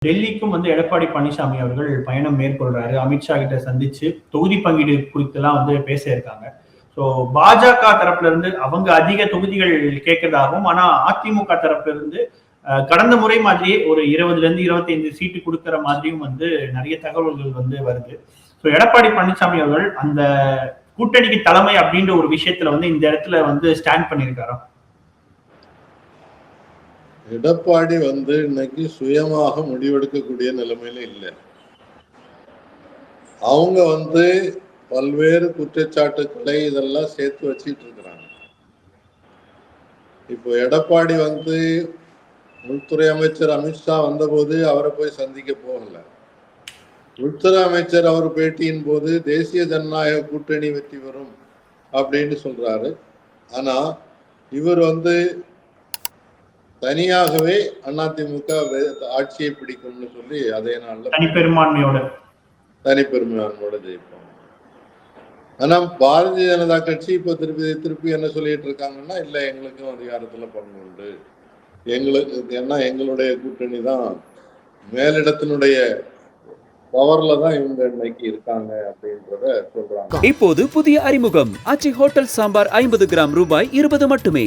டெல்லிக்கும் எடப்பாடி பழனிசாமி அவர்கள் பயணம் மேற்கொள்றாரு. அமித்ஷா கிட்ட சந்திச்சு தொகுதி பங்கீடு குறித்துலாம் பேச இருக்காங்க. ஸோ பாஜக தரப்புல இருந்து அவங்க அதிக தொகுதிகள் கேட்கறதாகவும், ஆனா அதிமுக தரப்புல இருந்து கடந்த முறை மாதிரியே ஒரு 20ல இருந்து 25 சீட்டு கொடுக்கிற மாதிரியும் நிறைய தகவல்கள் வருது. ஸோ எடப்பாடி பழனிசாமி அவர்கள் அந்த கூட்டணிக்கு தலைமை அப்படின்ற ஒரு விஷயத்துல இந்த இடத்துல ஸ்டாண்ட் பண்ணியிருக்காரா? எடப்பாடி இன்னைக்கு சுயமாக முடிவெடுக்கக்கூடிய நிலைமையில இல்லை. அவங்க பல்வேறு குற்றச்சாட்டுக்களை இதெல்லாம் சேர்த்து வச்சிட்டு இருக்கிறாங்க. இப்போ எடப்பாடி உள்துறை அமைச்சர் அமித்ஷா வந்தபோது அவரை போய் சந்திக்க போகல. உள்துறை அமைச்சர் அவர் பேட்டியின் போது தேசிய ஜனநாயக கூட்டணி வெற்றி பெறும் அப்படின்னு சொல்றாரு. ஆனா இவர் தனியாகவே அதிமுக ஆட்சியை பிடிக்கும்னு சொல்லி அதே நாள்ல தனிப்பெரும்பான்மையோட ஜெயிப்போம். ஆனா பாரதிய ஜனதா கட்சி இப்ப திருப்பி என்ன சொல்லிட்டு இருக்காங்கன்னா, இல்ல எங்களுக்கும் அதிகாரத்துல பங்கு உண்டு, எங்களுடைய கூட்டணி தான் மேலிடத்தினுடைய பவர்ல தான் இவங்க இன்னைக்கு இருக்காங்க அப்படின்றத சொல்றாங்க. இப்போது புதிய அறிமுகம் ஆச்சி ஹோட்டல் சாம்பார் 50 கிராம் ரூபாய் 20 மட்டுமே.